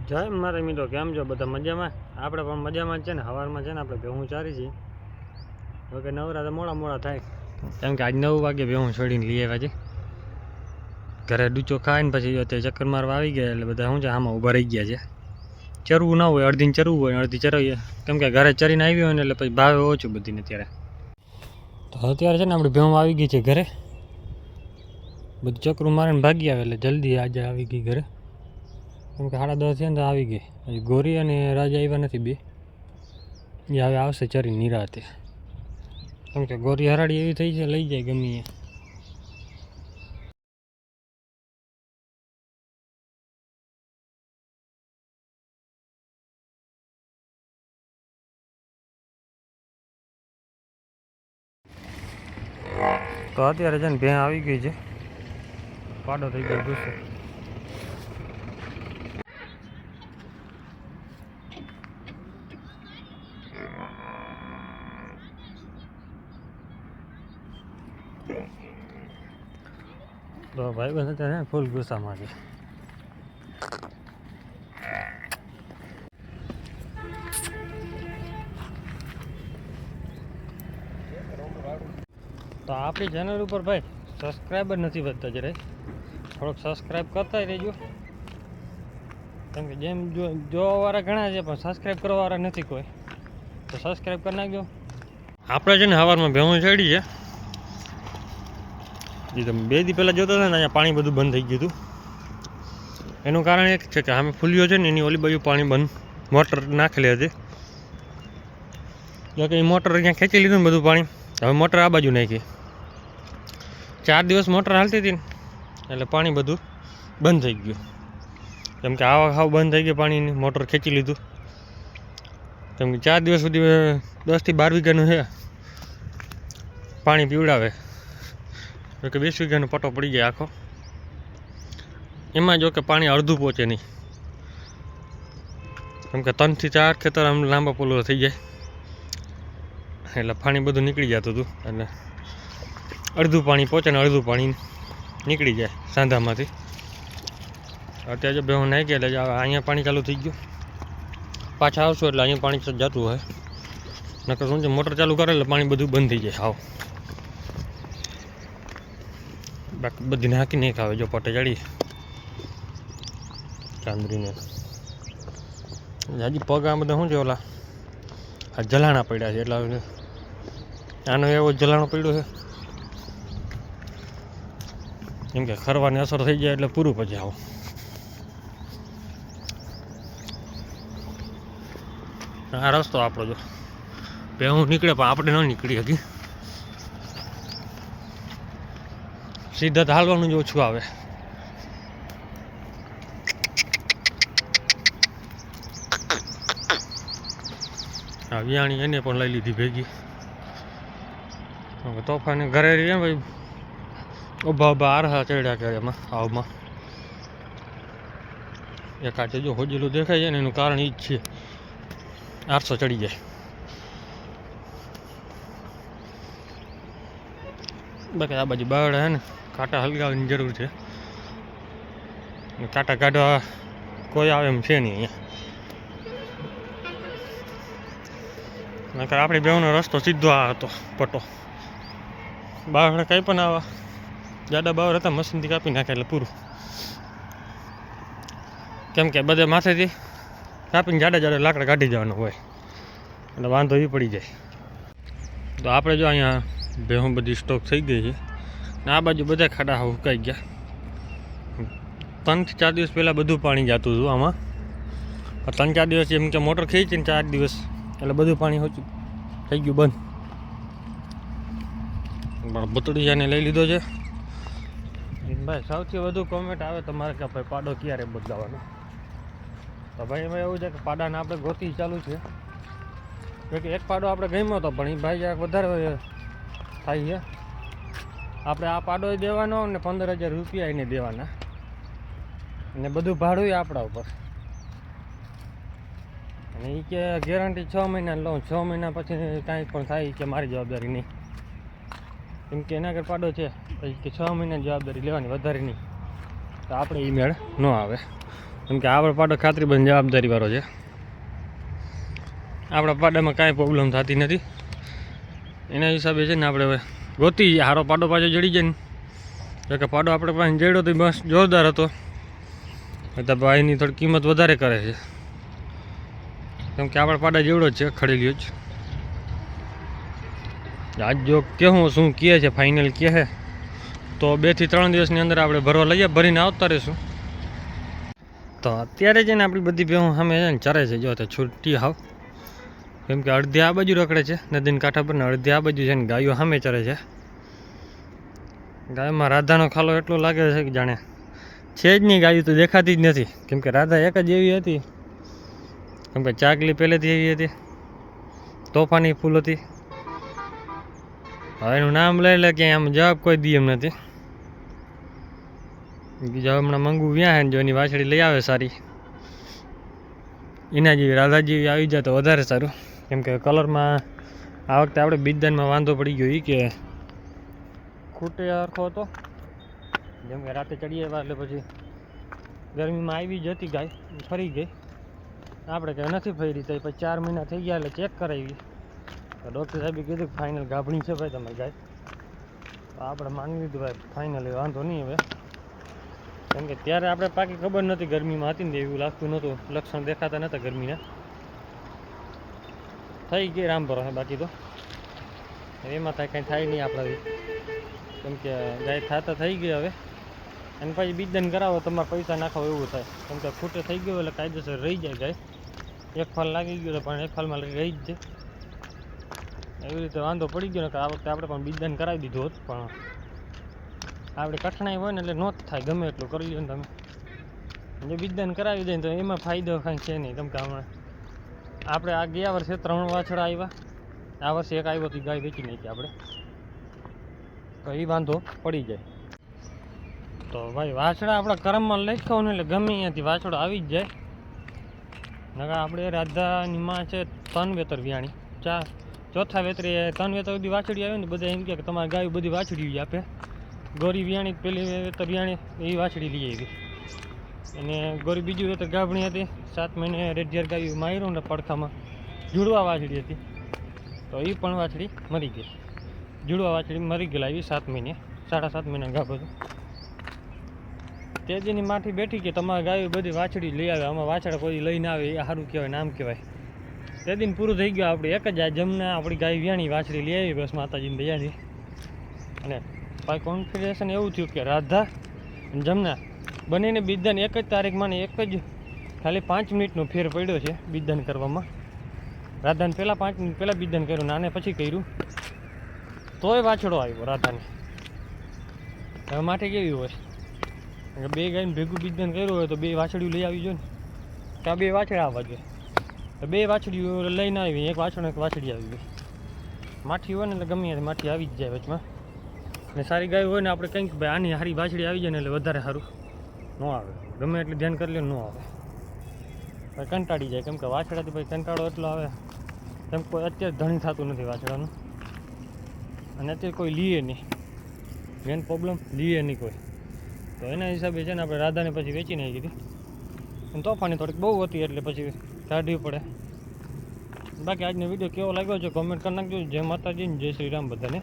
જય મારા મિત્રો, કેમ છો બધા? મજામાં? આપણે પણ મજામાં જ છે ને. સવારમાં છે ને આપણે ભેહું ચારી છીએ. ઓકે, નવરા તો મોડા થાય, કેમ કે આજ 9 વાગે ભેહું છોડીને લઈ આવ્યા છે. ઘરે ડૂચો ખાઈને પછી અત્યારે ચક્કર મારવા આવી ગયા, એટલે બધા શું છે આમાં ઊભા રહી ગયા છે. ચરવું ના હોય, અડધીને ચરવું હોય, અડધી ચરવીએ, કેમ કે ઘરે ચરીને આવી હોય ને એટલે પછી ભાવે ઓછું બધીને. અત્યારે તો અત્યારે છે ને આપણે ભેહું આવી ગઈ છે ઘરે, બધું ચક્રું મારીને ભાગી આવે એટલે જલ્દી આજે આવી ગઈ ઘરે. કેમ કે 10:30 છે ને તો આવી ગઈ. હજી ગોરી અને રાજા આવ્યા નથી બે, એ હવે આવશે ચરી નિરાતે. કેમ કે ગોરી હરાડી એવી થઈ છે, લઈ જાય ગમી. તો અત્યારે છે ને ભેં આવી ગઈ છે, પાડો થઈ ગયો ગુસ્સો. તો ભાઈ બસ અત્યારે ફૂલ ગુસ્સામાં છે. તો આપણી ચેનલ ઉપર ભાઈ સબસ્ક્રાઈબર નથી વધતા, જરાય થોડોક સબસ્ક્રાઈબ કરતા રહેજો. કેમ કે જેમ જોવાવાળા ઘણા છે પણ સબસ્ક્રાઈબ કરવાવાળા નથી કોઈ, તો સબસ્ક્રાઈબ કરી નાખજો. આપણે છે ને સવારમાં ભેહું ચડી છે. એ તમે 2 દી પહેલાં જોતા હતા ને, અહીંયા પાણી બધું બંધ થઈ ગયું હતું. એનું કારણ એક છે કે અમે ફૂલીઓ છે ને એની ઓલી બાજુ પાણી બંધ, મોટર નાખેલી હતી. જો કે એ મોટર અહીંયા ખેંચી લીધું ને બધું પાણી, હવે મોટર આ બાજુ નાખી. 4 દિવસ મોટર હાલતી હતી ને એટલે પાણી બધું બંધ થઈ ગયું. કેમ કે આવા ખાવ બંધ થઈ ગયું, પાણીની મોટર ખેંચી લીધું. કેમ કે 4 દિવસ સુધી 10 થી 12 વીઘાનું છે પાણી પીવડાવે. જો કે 20 વીઘાનો પટ્ટો પડી જાય આખો. એમાં જો કે પાણી અડધું પહોંચે નહીં, કેમ કે 3 થી 4 ખેતર આમ લાંબા પુલો થઈ જાય એટલે પાણી બધું નીકળી જતું હતું. એટલે અડધું પાણી પહોંચે ને અડધું પાણી નીકળી જાય સાંધામાંથી. અત્યારે જો ભેહું નાખી ગયા એટલે અહીંયા પાણી ચાલુ થઈ ગયું. પાછા આવશું એટલે અહીંયા પાણી જતું હોય, નકર શું છે મોટર ચાલુ કરે એટલે પાણી બધું બંધ થઈ જાય. હાવ બાકી બધી નાખી નહીં ખાવે. જો પટે ચડી ચાંદરીને હજી પગ આ બધા શું છે ઓલા આ જલાણા પડ્યા છે, એટલે આનો એવો જલાણો પડ્યો છે. કેમ કે ખરવાની અસર થઈ જાય એટલે પૂરું પછી આવો. આ રસ્તો આપણો જો ભેહું નીકળે પણ આપણે ન નીકળી શકી. સીધા તો હાલવાનું જ ઓછું આવે. હા, વિયાણી એને પણ લઈ લીધી ભેગી. તોફાને ઘરે રહીએ ભાઈ, ઉભા આરહા ચડ્યા કરે એમાં આવમાં. એક આ જો હોજેલું દેખાય છે ને એનું કારણ એ જ છે, 800 ચડી જાય. બાકી આ બાજુ બાવડા છે ને કાંટા હલગાવવાની જરૂર છે. કાંટા કાઢવા કોઈ આવે એમ છે નહીં અહીંયા. નકર આપણી બેવનો રસ્તો સીધો આ હતો પટ્ટો. બાવડા કંઈ પણ આવા જાડા બાવર હતા, મશીનથી કાપી નાખે એટલે પૂરું. કેમ કે બધે માથેથી કાપીને જાડા લાકડા કાઢી જવાનું હોય એટલે વાંધો એ પડી જાય. તો આપણે જો અહીંયા ભેહું બધી સ્ટોક થઈ ગઈ છે ને આ બાજુ બધા ખાડા હુકાઈ ગયા. 3 થી 4 દિવસ પહેલાં બધું પાણી જતું હતું આમાં. 3-4 દિવસ એમ કે મોટર ખેંચીને 4 દિવસ એટલે બધું પાણી ઓછું થઈ ગયું બંધ. બતડીયાને લઈ લીધો છે ભાઈ. સૌથી વધુ કોમેન્ટ આવે તમારે કે ભાઈ પાડો ક્યારે બદલાવાનો. તો ભાઈ એમાં એવું છે કે પાડાને આપણે ગોતી ચાલુ છે. કે એક પાડો આપણે ગમ્યો હતો પણ એ ભાઈ જરાક વધારે થાય છે. આપણે આ પાડો દેવાનો ને 15,000 રૂપિયા એને દેવાના, અને બધું ભાડું આપણા ઉપર. અને એ કે ગેરંટી 6 મહિના લઉં, 6 મહિના પછી કાંઈ પણ થાય કે મારી જવાબદારી નહીં. કેમ કે એના આગળ પાડો છે પછી કે 6 મહિનાની જવાબદારી લેવાની, વધારે નહીં. તો આપણે એ મેળ ન આવે. કેમ કે આપણો પાડો ખાતરી બંધ જવાબદારીવાળો છે. આપણા પાડામાં કાંઈ પ્રોબ્લેમ થતી નથી. એના હિસાબે છે ને આપણે હવે ગોતી સારો પાડો પાછો જડી જાય ને. જો કે પાડો આપણે પાસે જડ્યો તો બસ જોરદાર હતો. બધા ભાઈની થોડી કિંમત વધારે કરે છે, કેમ કે આપણા પાડા જેવડો જ છે, ખડેલીઓ જ. આજ જો કેવું શું કહે છે, ફાઇનલ કહે છે તો 2 થી 3 દિવસની અંદર આપણે ભરવા લઈએ, ભરીને આવતા રહીશું. તો અત્યારે છે ને આપણી બધી ભેહું સામે છે ને ચરે છે. જો તો છૂટી હાવ, કેમ કે અડધી આ બાજુ રખડે છે નદીના કાંઠા પર, ને અડધી આ બાજુ છે ને ગાયો સામે ચરે છે. ગાયમાં રાધાનો ખાલો એટલો લાગે છે કે જાણે છે જ નહીં, ગાયું તો દેખાતી જ નથી. કેમ કે રાધા એક જ એવી હતી, કેમ કે ચાકલી પહેલેથી એવી હતી, તોફાની ફૂલ હતી. હવે એનું નામ લઈ લે કે આમ જવાબ કોઈ દી એમ નથી. બીજા હમણાં મંગુ વ્યાં ને જો એની વાછડી લઈ આવે સારી, એના જેવી રાધા જેવી આવી જાય તો વધારે સારું. કેમ કે કલરમાં આ વખતે આપણે બીજદાનમાં વાંધો પડી ગયો એ કે ખૂટે હરખો હતો. જેમ કે રાતે ચડી આવ્યા એટલે પછી ગરમીમાં આવી જ હતી ગાય, ફરી ગઈ. આપણે કંઈ નથી ફરી, તો પછી 4 મહિના થઈ ગયા એટલે ચેક કરાવી. તો ડૉક્ટર સાહેબે કીધું કે ફાઇનલ ગાભણી છે ભાઈ તમારી ગાય. તો આપણે માની લીધું ભાઈ ફાઇનલ વાંધો નહીં હવે. કેમ કે ત્યારે આપણે પાકી ખબર નથી, ગરમીમાં હતી ને એવું લાગતું નહોતું, લક્ષણ દેખાતા નહોતા ગરમીના. થઈ ગઈ રામ ભરો. બાકી તો એમાં કાંઈ થાય નહીં આપણાથી, કેમ કે ગાય થાતા થઈ ગઈ હવે. અને પછી બીજદાન કરાવો, તમારે પૈસા નાખો એવું થાય. કેમ કે ખૂટે થઈ ગયો એટલે કાયદેસર રહી જાય ગાય. એક ફાલ લાગી ગયો પણ એક ફાલમાં રહી જ જાય. એવી રીતે વાંધો પડી ગયો ને કે આ વખતે આપણે પણ બીજદાન કરાવી દીધું હોત, પણ આપણે કઠણાઈ હોય ને એટલે નો જ થાય, ગમે એટલું કરી લો ને તમે. જો બીજદાન કરાવી દઈએ તો એમાં ફાયદો કાંઈ છે નહીં. કેમ કે હમણાં આપણે આ ગયા વર્ષે 3 વાછડા આવ્યા, આ વર્ષે એક આવ્યો તો ગાય વેચી નાખી આપણે, તો એ વાંધો પડી જાય. તો ભાઈ વાછડા આપણા કરમમાં લખ્યો ને એટલે ગમે અહીંયાથી વાછડો આવી જ જાય. નકા આપણે રાધાની માં છે 3 વેતર વ્યાણી, 4 વેતરે 3 વેતર બધી વાછડી આવે ને બધા એમ કે તમારી ગાય બધી વાછડી જ આપે. ગોરી વ્યાણી પેલી વેતર વ્યાણી એ વાછડી લઈ આવી, અને ગોરી બીજી વેતર ગાભણી હતી. 7 મહિને રેડિયર ગાયું માર્યું ને પડખામાં જુડવા વાછડી હતી, તો એ પણ વાછડી મરી ગઈ. જુડવા વાછડી મરી ગયેલા એ 7 મહિને, 7.5 મહિના ગાભ હતું. તે દીની માઠી બેઠી કે તમારે ગાયો બધી વાછડી લઈ આવે, આમાં વાછડા કોઈ લઈને આવે એ સારું કહેવાય, નામ કહેવાય. તે દિન પૂરું થઈ ગયું. આપણે એક જ આ જમના આપણી ગાય વ્યાણી વાછડી લઈ આવી બસ માતાજીની દયાથી. અને ભાઈ કોન્ફિડેશન એવું થયું કે રાધા અને જમના બંનેને બીજદાન એક જ તારીખમાં ને એક જ ખાલી 5 મિનિટનો ફેર પડ્યો છે બીજદાન કરવામાં. રાધાને પહેલાં 5 મિનિટ પહેલાં બીજદાન કર્યું, નાને પછી કર્યું, તોય વાછડો આવ્યો રાધાને. હવે માઠી કેવી હોય કે 2 ગાયને ભેગું બીજદાન કર્યું હોય તો 2 વાછડીઓ લઈ આવી જોઈએ ને, કે આ 2 વાછડા આવવા જોઈએ. તો 2 વાછડીઓ લઈને આવી, એક વાછડો એક વાછડી આવી ગઈ. માઠી હોય ને એટલે ગમે ત્યાંથી માઠી આવી જ જાય વચમાં. ને સારી ગાય હોય ને આપણે કંઈક ભાઈ આની સારી વાછડી આવી જાય ને એટલે વધારે સારું ન આવે. ગમે એટલે ધ્યાન કરી લે ન આવે, ભાઈ કંટાળી જાય. કેમ કે વાછડાથી ભાઈ કંટાળો એટલો આવે, કેમ કોઈ અત્યારે ધણી થતું નથી વાછડાનું, અને અત્યારે કોઈ લીએ નહીં. મેન પ્રોબ્લેમ લીએ નહીં કોઈ. તો એના હિસાબે છે ને આપણે રાધાને પછી વેચી નાખી હતી. અને તોફાની થોડીક બહુ હતી એટલે પછી કાઢવી પડે. બાકી આજનો વિડીયો કેવો લાગ્યો છે કોમેન્ટ કરી નાખજો. જય માતાજી, જય શ્રી રામ બધાને.